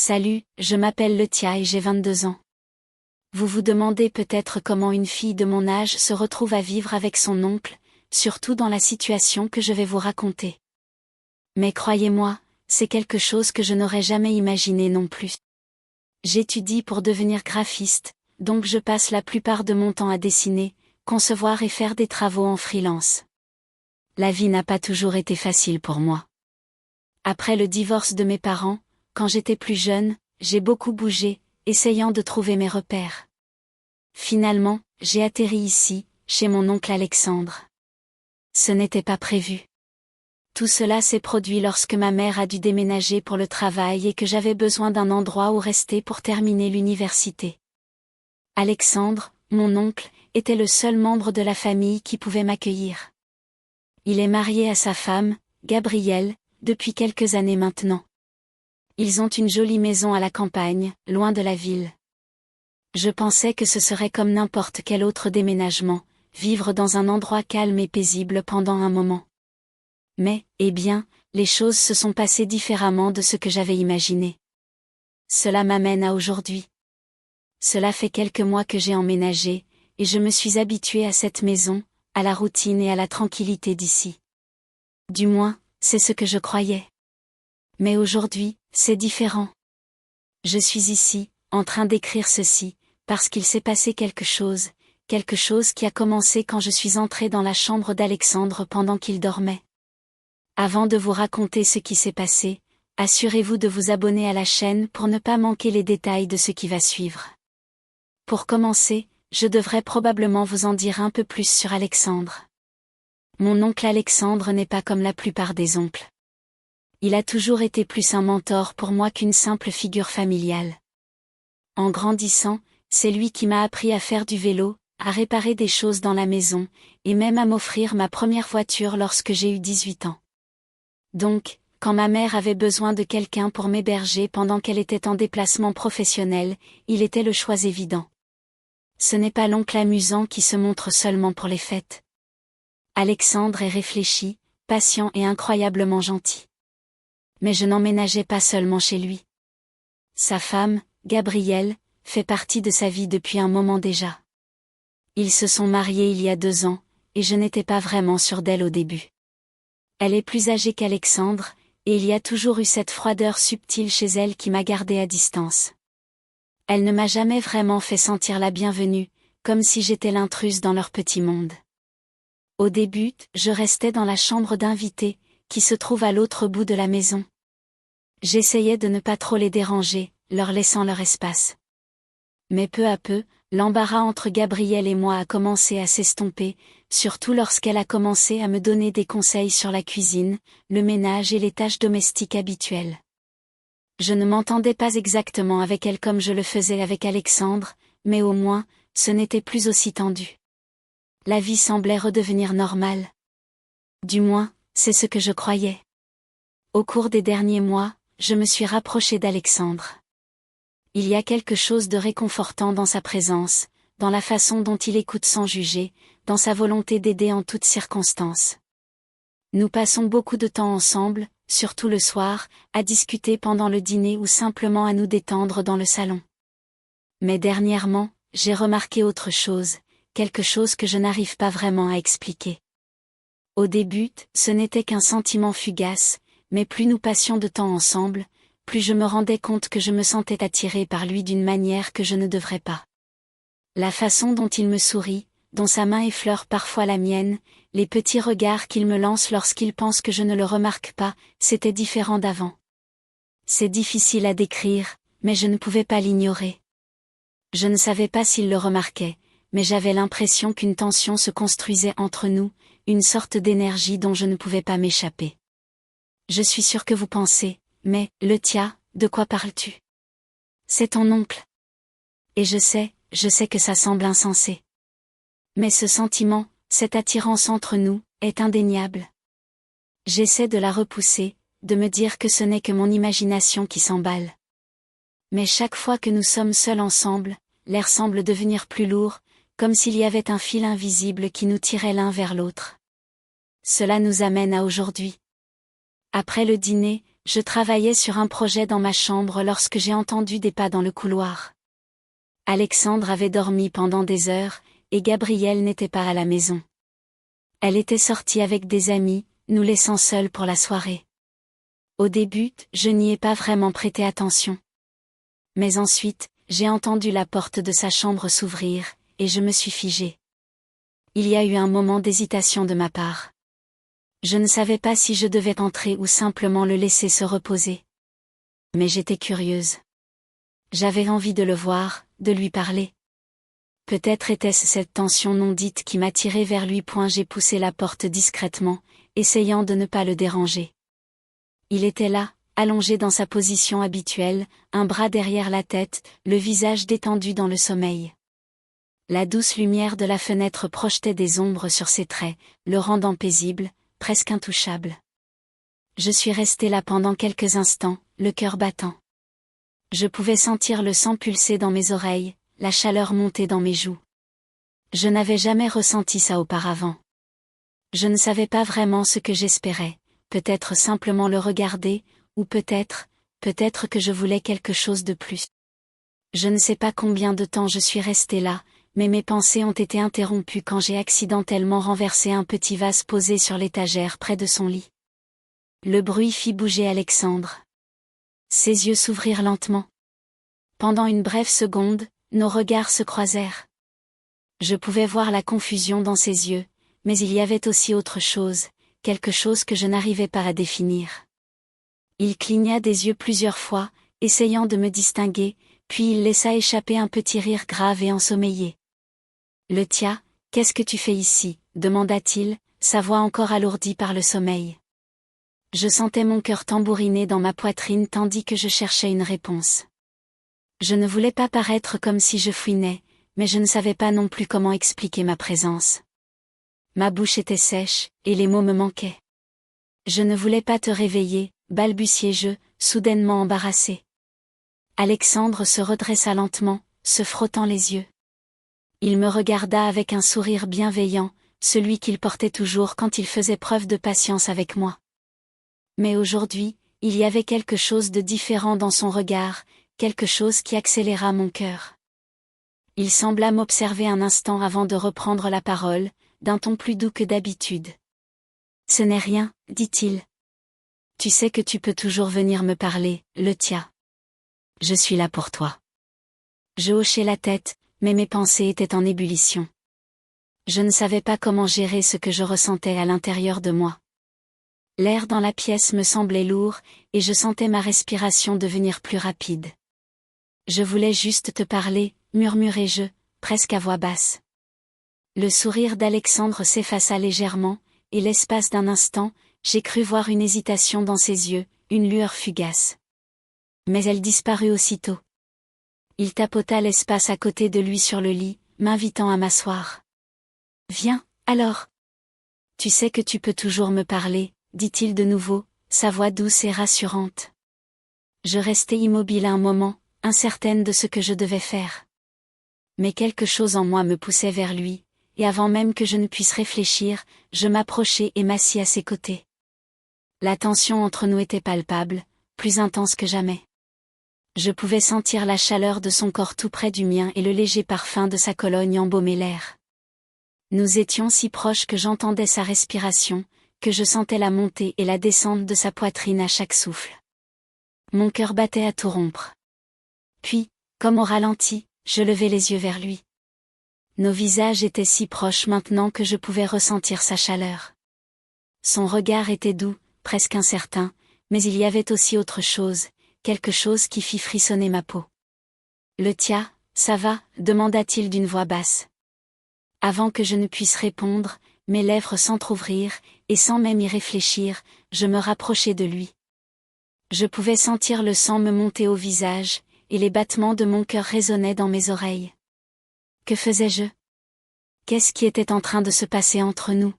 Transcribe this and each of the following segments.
Salut, je m'appelle Letia et j'ai 22 ans. Vous vous demandez peut-être comment une fille de mon âge se retrouve à vivre avec son oncle, surtout dans la situation que je vais vous raconter. Mais croyez-moi, c'est quelque chose que je n'aurais jamais imaginé non plus. J'étudie pour devenir graphiste, donc je passe la plupart de mon temps à dessiner, concevoir et faire des travaux en freelance. La vie n'a pas toujours été facile pour moi. Après le divorce de mes parents, quand j'étais plus jeune, j'ai beaucoup bougé, essayant de trouver mes repères. Finalement, j'ai atterri ici, chez mon oncle Alexandre. Ce n'était pas prévu. Tout cela s'est produit lorsque ma mère a dû déménager pour le travail et que j'avais besoin d'un endroit où rester pour terminer l'université. Alexandre, mon oncle, était le seul membre de la famille qui pouvait m'accueillir. Il est marié à sa femme, Gabrielle, depuis quelques années maintenant. Ils ont une jolie maison à la campagne, loin de la ville. Je pensais que ce serait comme n'importe quel autre déménagement, vivre dans un endroit calme et paisible pendant un moment. Mais, eh bien, les choses se sont passées différemment de ce que j'avais imaginé. Cela m'amène à aujourd'hui. Cela fait quelques mois que j'ai emménagé, et je me suis habituée à cette maison, à la routine et à la tranquillité d'ici. Du moins, c'est ce que je croyais. Mais aujourd'hui, c'est différent. Je suis ici, en train d'écrire ceci, parce qu'il s'est passé quelque chose qui a commencé quand je suis entrée dans la chambre d'Alexandre pendant qu'il dormait. Avant de vous raconter ce qui s'est passé, assurez-vous de vous abonner à la chaîne pour ne pas manquer les détails de ce qui va suivre. Pour commencer, je devrais probablement vous en dire un peu plus sur Alexandre. Mon oncle Alexandre n'est pas comme la plupart des oncles. Il a toujours été plus un mentor pour moi qu'une simple figure familiale. En grandissant, c'est lui qui m'a appris à faire du vélo, à réparer des choses dans la maison, et même à m'offrir ma première voiture lorsque j'ai eu 18 ans. Donc, quand ma mère avait besoin de quelqu'un pour m'héberger pendant qu'elle était en déplacement professionnel, il était le choix évident. Ce n'est pas l'oncle amusant qui se montre seulement pour les fêtes. Alexandre est réfléchi, patient et incroyablement gentil. Mais je n'emménageais pas seulement chez lui. Sa femme, Gabrielle, fait partie de sa vie depuis un moment déjà. Ils se sont mariés il y a 2 ans, et je n'étais pas vraiment sûre d'elle au début. Elle est plus âgée qu'Alexandre, et il y a toujours eu cette froideur subtile chez elle qui m'a gardée à distance. Elle ne m'a jamais vraiment fait sentir la bienvenue, comme si j'étais l'intruse dans leur petit monde. Au début, je restais dans la chambre d'invités, qui se trouve à l'autre bout de la maison. J'essayais de ne pas trop les déranger, leur laissant leur espace. Mais peu à peu, l'embarras entre Gabrielle et moi a commencé à s'estomper, surtout lorsqu'elle a commencé à me donner des conseils sur la cuisine, le ménage et les tâches domestiques habituelles. Je ne m'entendais pas exactement avec elle comme je le faisais avec Alexandre, mais au moins, ce n'était plus aussi tendu. La vie semblait redevenir normale. Du moins, c'est ce que je croyais. Au cours des derniers mois, je me suis rapprochée d'Alexandre. Il y a quelque chose de réconfortant dans sa présence, dans la façon dont il écoute sans juger, dans sa volonté d'aider en toutes circonstances. Nous passons beaucoup de temps ensemble, surtout le soir, à discuter pendant le dîner ou simplement à nous détendre dans le salon. Mais dernièrement, j'ai remarqué autre chose, quelque chose que je n'arrive pas vraiment à expliquer. Au début, ce n'était qu'un sentiment fugace, mais plus nous passions de temps ensemble, plus je me rendais compte que je me sentais attirée par lui d'une manière que je ne devrais pas. La façon dont il me sourit, dont sa main effleure parfois la mienne, les petits regards qu'il me lance lorsqu'il pense que je ne le remarque pas, c'était différent d'avant. C'est difficile à décrire, mais je ne pouvais pas l'ignorer. Je ne savais pas s'il le remarquait, mais j'avais l'impression qu'une tension se construisait entre nous, une sorte d'énergie dont je ne pouvais pas m'échapper. Je suis sûre que vous pensez, mais, Letia, de quoi parles-tu? C'est ton oncle. Et je sais que ça semble insensé. Mais ce sentiment, cette attirance entre nous, est indéniable. J'essaie de la repousser, de me dire que ce n'est que mon imagination qui s'emballe. Mais chaque fois que nous sommes seuls ensemble, l'air semble devenir plus lourd, comme s'il y avait un fil invisible qui nous tirait l'un vers l'autre. Cela nous amène à aujourd'hui. Après le dîner, Je travaillais sur un projet dans ma chambre lorsque j'ai entendu des pas dans le couloir. Alexandre avait dormi pendant des heures, et Gabrielle n'était pas à la maison. Elle était sortie avec des amis, nous laissant seuls pour la soirée. Au début, je n'y ai pas vraiment prêté attention. Mais ensuite, j'ai entendu la porte de sa chambre s'ouvrir, et je me suis figée. Il y a eu un moment d'hésitation de ma part. Je ne savais pas si je devais entrer ou simplement le laisser se reposer. Mais j'étais curieuse. J'avais envie de le voir, de lui parler. Peut-être était-ce cette tension non dite qui m'attirait vers lui. J'ai poussé la porte discrètement, essayant de ne pas le déranger. Il était là, allongé dans sa position habituelle, un bras derrière la tête, le visage détendu dans le sommeil. La douce lumière de la fenêtre projetait des ombres sur ses traits, le rendant paisible, presque intouchable. Je suis restée là pendant quelques instants, le cœur battant. Je pouvais sentir le sang pulser dans mes oreilles, la chaleur monter dans mes joues. Je n'avais jamais ressenti ça auparavant. Je ne savais pas vraiment ce que j'espérais, peut-être simplement le regarder, ou peut-être que je voulais quelque chose de plus. Je ne sais pas combien de temps je suis restée là, mais mes pensées ont été interrompues quand j'ai accidentellement renversé un petit vase posé sur l'étagère près de son lit. Le bruit fit bouger Alexandre. Ses yeux s'ouvrirent lentement. Pendant une brève seconde, nos regards se croisèrent. Je pouvais voir la confusion dans ses yeux, mais il y avait aussi autre chose, quelque chose que je n'arrivais pas à définir. Il cligna des yeux plusieurs fois, essayant de me distinguer, puis il laissa échapper un petit rire grave et ensommeillé. « Le Tia, qu'est-ce que tu fais ici ?» demanda-t-il, sa voix encore alourdie par le sommeil. Je sentais mon cœur tambouriner dans ma poitrine tandis que je cherchais une réponse. Je ne voulais pas paraître comme si je fouinais, mais je ne savais pas non plus comment expliquer ma présence. Ma bouche était sèche, et les mots me manquaient. Je ne voulais pas te réveiller, balbutiai-je, soudainement embarrassé. Alexandre se redressa lentement, se frottant les yeux. Il me regarda avec un sourire bienveillant, celui qu'il portait toujours quand il faisait preuve de patience avec moi. Mais aujourd'hui, il y avait quelque chose de différent dans son regard, quelque chose qui accéléra mon cœur. Il sembla m'observer un instant avant de reprendre la parole, d'un ton plus doux que d'habitude. « Ce n'est rien, dit-il. Tu sais que tu peux toujours venir me parler, le Tia. Je suis là pour toi. » Je hochai la tête, mais mes pensées étaient en ébullition. Je ne savais pas comment gérer ce que je ressentais à l'intérieur de moi. L'air dans la pièce me semblait lourd, et je sentais ma respiration devenir plus rapide. « Je voulais juste te parler, murmurai-je, presque à voix basse. Le sourire d'Alexandre s'effaça légèrement, et l'espace d'un instant, j'ai cru voir une hésitation dans ses yeux, une lueur fugace. Mais elle disparut aussitôt. Il tapota l'espace à côté de lui sur le lit, m'invitant à m'asseoir. « Viens, alors. Tu sais que tu peux toujours me parler, » dit-il de nouveau, sa voix douce et rassurante. Je restai immobile un moment, incertaine de ce que je devais faire. Mais quelque chose en moi me poussait vers lui, et avant même que je ne puisse réfléchir, je m'approchai et m'assis à ses côtés. La tension entre nous était palpable, plus intense que jamais. Je pouvais sentir la chaleur de son corps tout près du mien et le léger parfum de sa cologne embaumait l'air. Nous étions si proches que j'entendais sa respiration, que je sentais la montée et la descente de sa poitrine à chaque souffle. Mon cœur battait à tout rompre. Puis, comme au ralenti, je levai les yeux vers lui. Nos visages étaient si proches maintenant que je pouvais ressentir sa chaleur. Son regard était doux, presque incertain, mais il y avait aussi autre chose, quelque chose qui fit frissonner ma peau. « Le Tia, ça va ?» demanda-t-il d'une voix basse. Avant que je ne puisse répondre, mes lèvres s'entr'ouvrirent, et sans même y réfléchir, je me rapprochai de lui. Je pouvais sentir le sang me monter au visage, et les battements de mon cœur résonnaient dans mes oreilles. Que faisais-je? Qu'est-ce qui était en train de se passer entre nous?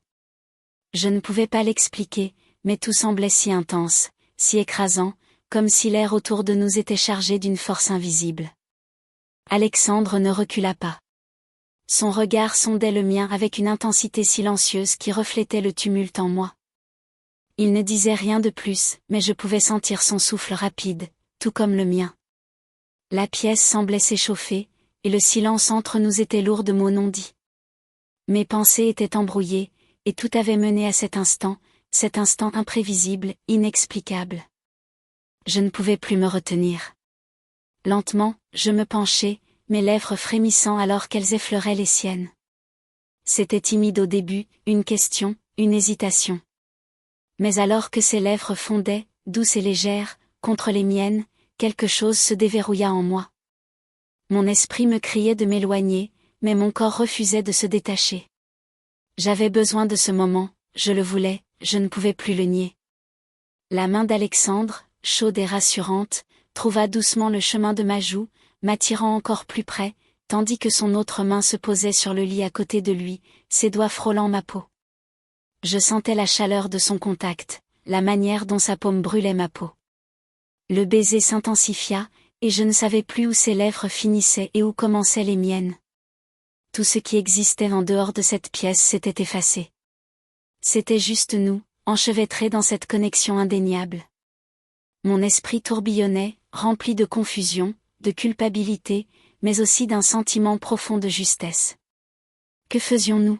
Je ne pouvais pas l'expliquer, mais tout semblait si intense, si écrasant, comme si l'air autour de nous était chargé d'une force invisible. Alexandre ne recula pas. Son regard sondait le mien avec une intensité silencieuse qui reflétait le tumulte en moi. Il ne disait rien de plus, mais je pouvais sentir son souffle rapide, tout comme le mien. La pièce semblait s'échauffer, et le silence entre nous était lourd de mots non dits. Mes pensées étaient embrouillées, et tout avait mené à cet instant imprévisible, inexplicable. Je ne pouvais plus me retenir. Lentement, je me penchai, mes lèvres frémissant alors qu'elles effleuraient les siennes. C'était timide au début, une question, une hésitation. Mais alors que ses lèvres fondaient, douces et légères, contre les miennes, quelque chose se déverrouilla en moi. Mon esprit me criait de m'éloigner, mais mon corps refusait de se détacher. J'avais besoin de ce moment, je le voulais, je ne pouvais plus le nier. La main d'Alexandre, chaude et rassurante, trouva doucement le chemin de ma joue, m'attirant encore plus près, tandis que son autre main se posait sur le lit à côté de lui, ses doigts frôlant ma peau. Je sentais la chaleur de son contact, la manière dont sa paume brûlait ma peau. Le baiser s'intensifia, et je ne savais plus où ses lèvres finissaient et où commençaient les miennes. Tout ce qui existait en dehors de cette pièce s'était effacé. C'était juste nous, enchevêtrés dans cette connexion indéniable. Mon esprit tourbillonnait, rempli de confusion, de culpabilité, mais aussi d'un sentiment profond de justesse. Que faisions-nous?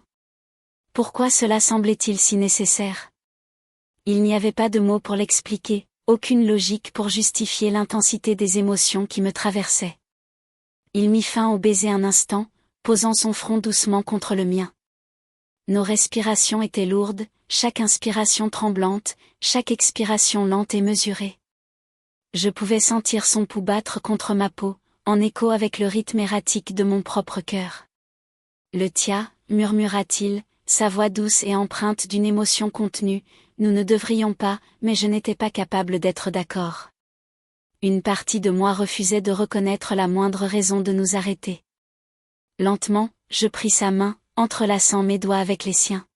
Pourquoi cela semblait-il si nécessaire? Il n'y avait pas de mots pour l'expliquer, aucune logique pour justifier l'intensité des émotions qui me traversaient. Il mit fin au baiser un instant, posant son front doucement contre le mien. Nos respirations étaient lourdes, chaque inspiration tremblante, chaque expiration lente et mesurée. Je pouvais sentir son pouls battre contre ma peau, en écho avec le rythme erratique de mon propre cœur. Le tia, murmura-t-il, sa voix douce et empreinte d'une émotion contenue, nous ne devrions pas, mais je n'étais pas capable d'être d'accord. Une partie de moi refusait de reconnaître la moindre raison de nous arrêter. Lentement, je pris sa main, entrelaçant mes doigts avec les siens.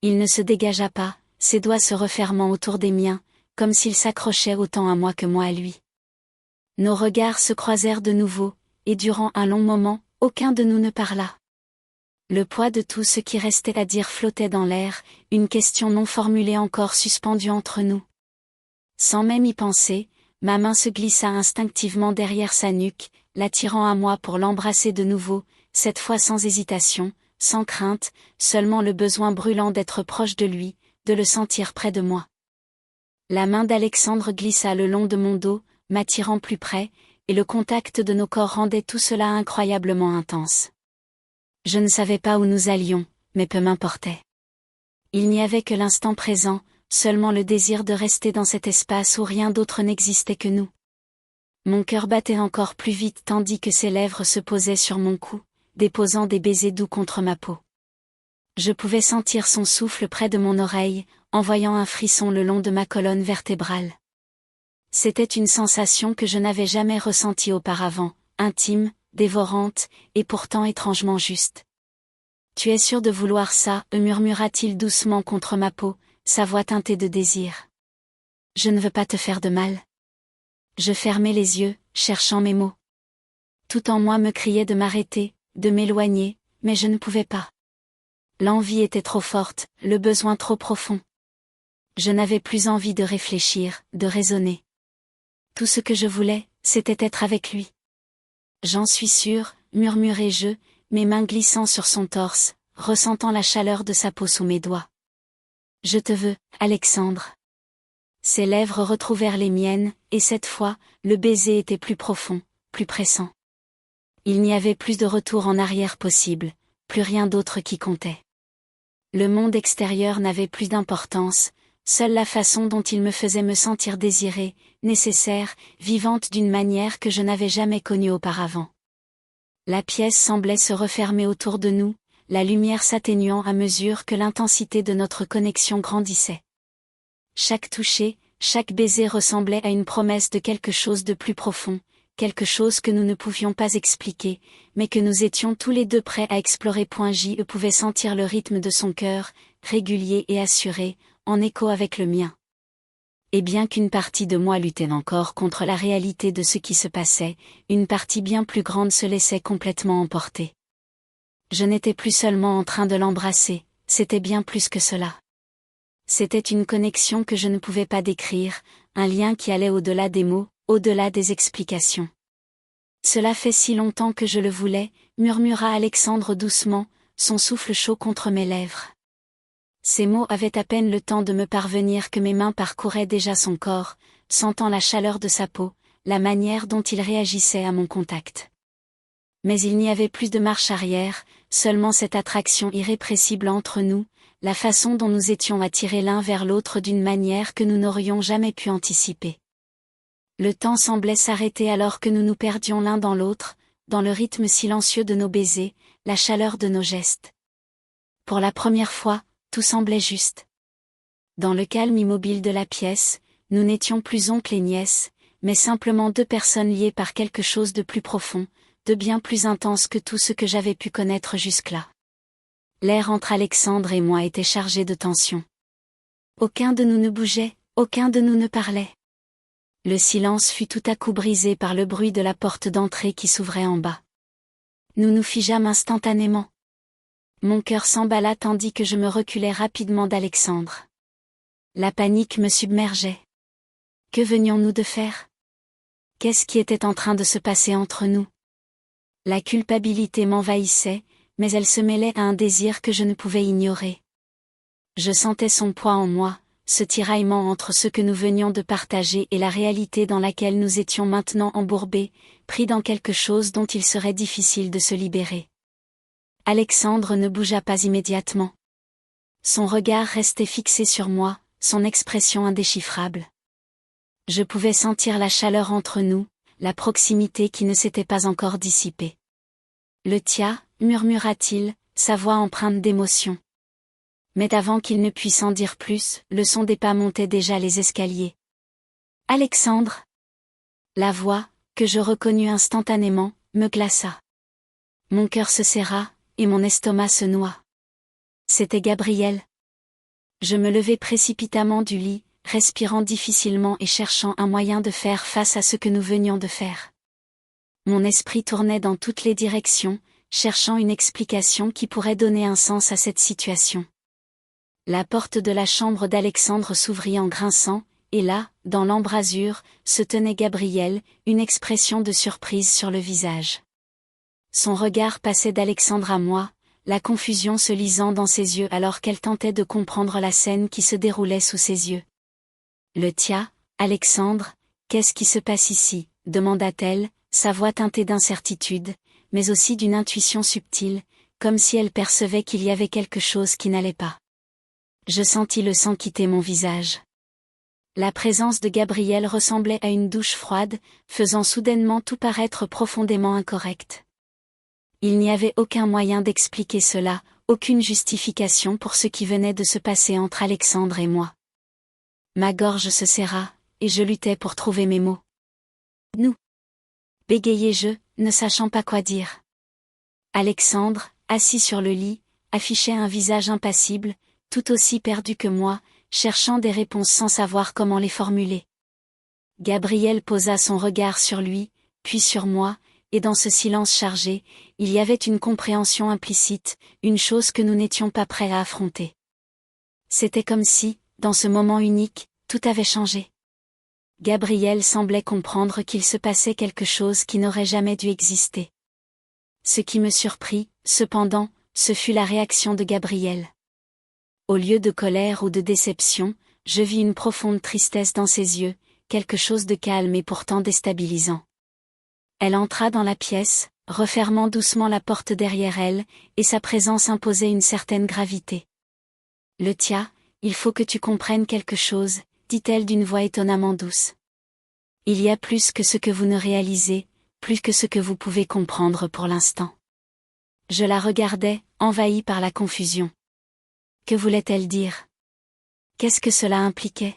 Il ne se dégagea pas, ses doigts se refermant autour des miens, comme s'il s'accrochait autant à moi que moi à lui. Nos regards se croisèrent de nouveau, et durant un long moment, aucun de nous ne parla. Le poids de tout ce qui restait à dire flottait dans l'air, une question non formulée encore suspendue entre nous. Sans même y penser, ma main se glissa instinctivement derrière sa nuque, l'attirant à moi pour l'embrasser de nouveau, cette fois sans hésitation, sans crainte, seulement le besoin brûlant d'être proche de lui, de le sentir près de moi. La main d'Alexandre glissa le long de mon dos, m'attirant plus près, et le contact de nos corps rendait tout cela incroyablement intense. Je ne savais pas où nous allions, mais peu m'importait. Il n'y avait que l'instant présent, seulement le désir de rester dans cet espace où rien d'autre n'existait que nous. Mon cœur battait encore plus vite tandis que ses lèvres se posaient sur mon cou, déposant des baisers doux contre ma peau. Je pouvais sentir son souffle près de mon oreille, envoyant un frisson le long de ma colonne vertébrale. C'était une sensation que je n'avais jamais ressentie auparavant, intime, dévorante, et pourtant étrangement juste. « Tu es sûr de vouloir ça ?» murmura-t-il doucement contre ma peau, sa voix teintée de désir. « Je ne veux pas te faire de mal. » Je fermai les yeux, cherchant mes mots. Tout en moi me criait de m'arrêter, de m'éloigner, mais je ne pouvais pas. L'envie était trop forte, le besoin trop profond. Je n'avais plus envie de réfléchir, de raisonner. Tout ce que je voulais, c'était être avec lui. J'en suis sûre, murmurai-je, mes mains glissant sur son torse, ressentant la chaleur de sa peau sous mes doigts. Je te veux, Alexandre. Ses lèvres retrouvèrent les miennes, et cette fois, le baiser était plus profond, plus pressant. Il n'y avait plus de retour en arrière possible, plus rien d'autre qui comptait. Le monde extérieur n'avait plus d'importance, seule la façon dont il me faisait me sentir désirée, nécessaire, vivante d'une manière que je n'avais jamais connue auparavant. La pièce semblait se refermer autour de nous, la lumière s'atténuant à mesure que l'intensité de notre connexion grandissait. Chaque toucher, chaque baiser ressemblait à une promesse de quelque chose de plus profond, quelque chose que nous ne pouvions pas expliquer, mais que nous étions tous les deux prêts à explorer. Je pouvais sentir le rythme de son cœur, régulier et assuré, en écho avec le mien. Et bien qu'une partie de moi luttait encore contre la réalité de ce qui se passait, une partie bien plus grande se laissait complètement emporter. Je n'étais plus seulement en train de l'embrasser, c'était bien plus que cela. C'était une connexion que je ne pouvais pas décrire, un lien qui allait au-delà des mots, au-delà des explications. Cela fait si longtemps que je le voulais, murmura Alexandre doucement, son souffle chaud contre mes lèvres. Ces mots avaient à peine le temps de me parvenir que mes mains parcouraient déjà son corps, sentant la chaleur de sa peau, la manière dont il réagissait à mon contact. Mais il n'y avait plus de marche arrière, seulement cette attraction irrépressible entre nous, la façon dont nous étions attirés l'un vers l'autre d'une manière que nous n'aurions jamais pu anticiper. Le temps semblait s'arrêter alors que nous nous perdions l'un dans l'autre, dans le rythme silencieux de nos baisers, la chaleur de nos gestes. Pour la première fois, tout semblait juste. Dans le calme immobile de la pièce, nous n'étions plus oncle et nièce, mais simplement deux personnes liées par quelque chose de plus profond, de bien plus intense que tout ce que j'avais pu connaître jusque-là. L'air entre Alexandre et moi était chargé de tension. Aucun de nous ne bougeait, aucun de nous ne parlait. Le silence fut tout à coup brisé par le bruit de la porte d'entrée qui s'ouvrait en bas. Nous nous figeâmes instantanément. Mon cœur s'emballa tandis que je me reculais rapidement d'Alexandre. La panique me submergeait. Que venions-nous de faire? Qu'est-ce qui était en train de se passer entre nous? La culpabilité m'envahissait, mais elle se mêlait à un désir que je ne pouvais ignorer. Je sentais son poids en moi, ce tiraillement entre ce que nous venions de partager et la réalité dans laquelle nous étions maintenant embourbés, pris dans quelque chose dont il serait difficile de se libérer. Alexandre ne bougea pas immédiatement. Son regard restait fixé sur moi, son expression indéchiffrable. Je pouvais sentir la chaleur entre nous, la proximité qui ne s'était pas encore dissipée. Le tia, murmura-t-il, sa voix empreinte d'émotion. Mais avant qu'il ne puisse en dire plus, le son des pas montait déjà les escaliers. Alexandre! La voix, que je reconnus instantanément, me glaça. Mon cœur se serra, et mon estomac se noua. C'était Gabriel. Je me levai précipitamment du lit, respirant difficilement et cherchant un moyen de faire face à ce que nous venions de faire. Mon esprit tournait dans toutes les directions, cherchant une explication qui pourrait donner un sens à cette situation. La porte de la chambre d'Alexandre s'ouvrit en grinçant, et là, dans l'embrasure, se tenait Gabriel, une expression de surprise sur le visage. Son regard passait d'Alexandre à moi, la confusion se lisant dans ses yeux alors qu'elle tentait de comprendre la scène qui se déroulait sous ses yeux. Le tia, Alexandre, qu'est-ce qui se passe ici? Demanda-t-elle, sa voix teintée d'incertitude, mais aussi d'une intuition subtile, comme si elle percevait qu'il y avait quelque chose qui n'allait pas. Je sentis le sang quitter mon visage. La présence de Gabriel ressemblait à une douche froide, faisant soudainement tout paraître profondément incorrect. Il n'y avait aucun moyen d'expliquer cela, aucune justification pour ce qui venait de se passer entre Alexandre et moi. Ma gorge se serra, et je luttais pour trouver mes mots. Nous. Bégayai-je, ne sachant pas quoi dire. Alexandre, assis sur le lit, affichait un visage impassible, tout aussi perdu que moi, cherchant des réponses sans savoir comment les formuler. Gabriel posa son regard sur lui, puis sur moi, et dans ce silence chargé, il y avait une compréhension implicite, une chose que nous n'étions pas prêts à affronter. C'était comme si, dans ce moment unique, tout avait changé. Gabriel semblait comprendre qu'il se passait quelque chose qui n'aurait jamais dû exister. Ce qui me surprit, cependant, ce fut la réaction de Gabriel. Au lieu de colère ou de déception, je vis une profonde tristesse dans ses yeux, quelque chose de calme et pourtant déstabilisant. Elle entra dans la pièce, refermant doucement la porte derrière elle, et sa présence imposait une certaine gravité. « Le tia, il faut que tu comprennes quelque chose, » dit-elle d'une voix étonnamment douce. « Il y a plus que ce que vous ne réalisez, plus que ce que vous pouvez comprendre pour l'instant. » Je la regardais, envahie par la confusion. Que voulait-elle dire? Qu'est-ce que cela impliquait?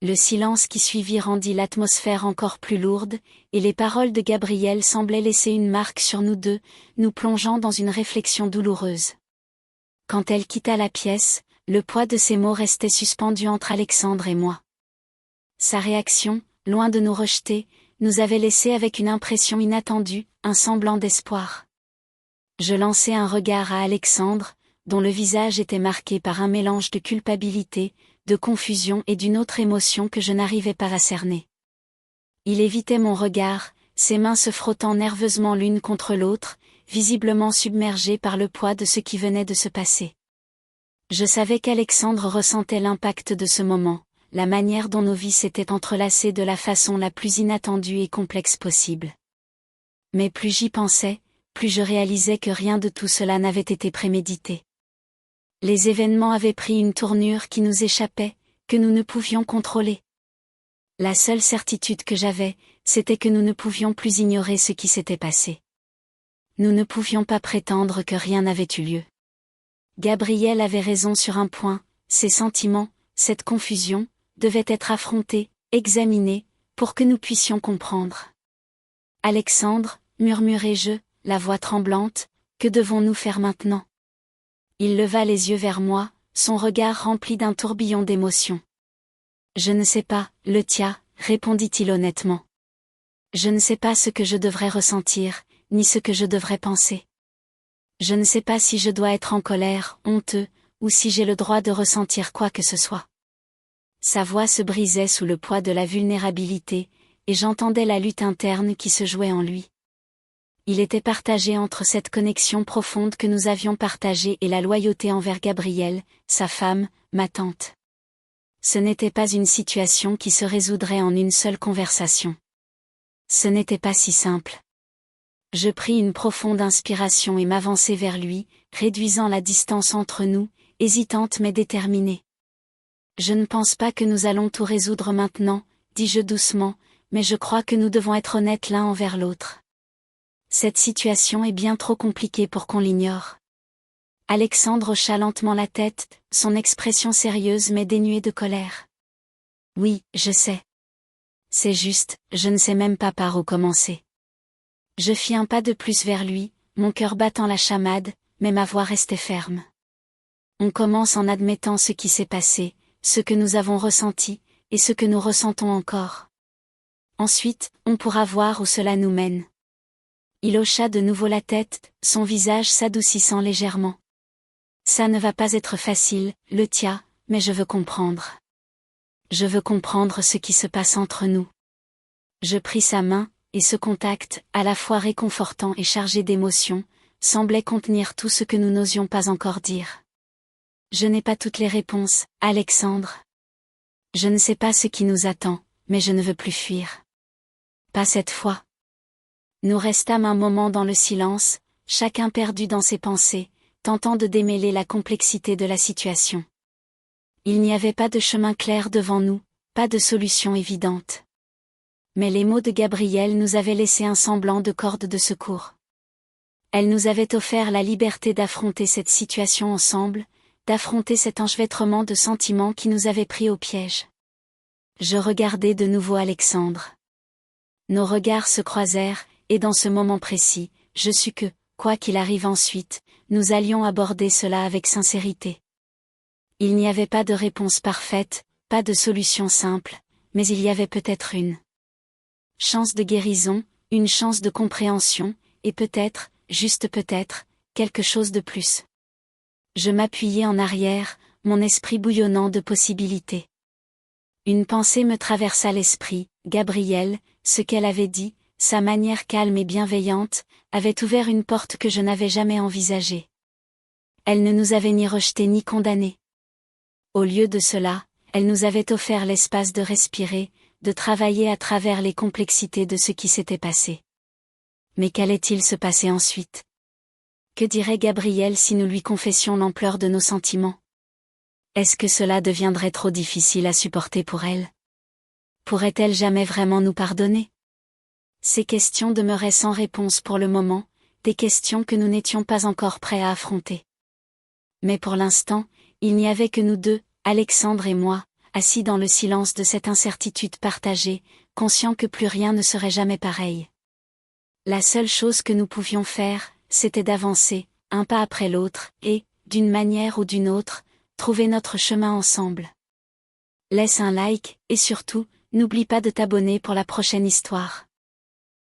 Le silence qui suivit rendit l'atmosphère encore plus lourde, et les paroles de Gabriel semblaient laisser une marque sur nous deux, nous plongeant dans une réflexion douloureuse. Quand elle quitta la pièce, le poids de ses mots restait suspendu entre Alexandre et moi. Sa réaction, loin de nous rejeter, nous avait laissé avec une impression inattendue, un semblant d'espoir. Je lançai un regard à Alexandre, dont le visage était marqué par un mélange de culpabilité, de confusion et d'une autre émotion que je n'arrivais pas à cerner. Il évitait mon regard, ses mains se frottant nerveusement l'une contre l'autre, visiblement submergées par le poids de ce qui venait de se passer. Je savais qu'Alexandre ressentait l'impact de ce moment, la manière dont nos vies s'étaient entrelacées de la façon la plus inattendue et complexe possible. Mais plus j'y pensais, plus je réalisais que rien de tout cela n'avait été prémédité. Les événements avaient pris une tournure qui nous échappait, que nous ne pouvions contrôler. La seule certitude que j'avais, c'était que nous ne pouvions plus ignorer ce qui s'était passé. Nous ne pouvions pas prétendre que rien n'avait eu lieu. Gabriel avait raison sur un point, ses sentiments, cette confusion, devaient être affrontés, examinés, pour que nous puissions comprendre. Alexandre, murmurai-je, la voix tremblante, que devons-nous faire maintenant? Il leva les yeux vers moi, son regard rempli d'un tourbillon d'émotions. Je ne sais pas, Letia, répondit-il honnêtement. Je ne sais pas ce que je devrais ressentir, ni ce que je devrais penser. Je ne sais pas si je dois être en colère, honteux, ou si j'ai le droit de ressentir quoi que ce soit. Sa voix se brisait sous le poids de la vulnérabilité, et j'entendais la lutte interne qui se jouait en lui. Il était partagé entre cette connexion profonde que nous avions partagée et la loyauté envers Gabrielle, sa femme, ma tante. Ce n'était pas une situation qui se résoudrait en une seule conversation. Ce n'était pas si simple. Je pris une profonde inspiration et m'avançai vers lui, réduisant la distance entre nous, hésitante mais déterminée. Je ne pense pas que nous allons tout résoudre maintenant, dis-je doucement, mais je crois que nous devons être honnêtes l'un envers l'autre. Cette situation est bien trop compliquée pour qu'on l'ignore. Alexandre hocha lentement la tête, son expression sérieuse mais dénuée de colère. Oui, je sais. C'est juste, je ne sais même pas par où commencer. Je fis un pas de plus vers lui, mon cœur battant la chamade, mais ma voix restait ferme. On commence en admettant ce qui s'est passé, ce que nous avons ressenti, et ce que nous ressentons encore. Ensuite, on pourra voir où cela nous mène. Il hocha de nouveau la tête, son visage s'adoucissant légèrement. Ça ne va pas être facile, Letia, mais je veux comprendre. Je veux comprendre ce qui se passe entre nous. Je pris sa main, et ce contact, à la fois réconfortant et chargé d'émotion, semblait contenir tout ce que nous n'osions pas encore dire. Je n'ai pas toutes les réponses, Alexandre. Je ne sais pas ce qui nous attend, mais je ne veux plus fuir. Pas cette fois. Nous restâmes un moment dans le silence, chacun perdu dans ses pensées, tentant de démêler la complexité de la situation. Il n'y avait pas de chemin clair devant nous, pas de solution évidente. Mais les mots de Gabrielle nous avaient laissé un semblant de corde de secours. Elle nous avait offert la liberté d'affronter cette situation ensemble, d'affronter cet enchevêtrement de sentiments qui nous avait pris au piège. Je regardai de nouveau Alexandre. Nos regards se croisèrent, et dans ce moment précis, je sus que, quoi qu'il arrive ensuite, nous allions aborder cela avec sincérité. Il n'y avait pas de réponse parfaite, pas de solution simple, mais il y avait peut-être une chance de guérison, une chance de compréhension, et peut-être, juste peut-être, quelque chose de plus. Je m'appuyai en arrière, mon esprit bouillonnant de possibilités. Une pensée me traversa l'esprit, Gabrielle, ce qu'elle avait dit, sa manière calme et bienveillante, avait ouvert une porte que je n'avais jamais envisagée. Elle ne nous avait ni rejetés ni condamnés. Au lieu de cela, elle nous avait offert l'espace de respirer, de travailler à travers les complexités de ce qui s'était passé. Mais qu'allait-il se passer ensuite? Que dirait Gabrielle si nous lui confessions l'ampleur de nos sentiments? Est-ce que cela deviendrait trop difficile à supporter pour elle? Pourrait-elle jamais vraiment nous pardonner? Ces questions demeuraient sans réponse pour le moment, des questions que nous n'étions pas encore prêts à affronter. Mais pour l'instant, il n'y avait que nous deux, Alexandre et moi, assis dans le silence de cette incertitude partagée, conscients que plus rien ne serait jamais pareil. La seule chose que nous pouvions faire, c'était d'avancer, un pas après l'autre, et, d'une manière ou d'une autre, trouver notre chemin ensemble. Laisse un like, et surtout, n'oublie pas de t'abonner pour la prochaine histoire.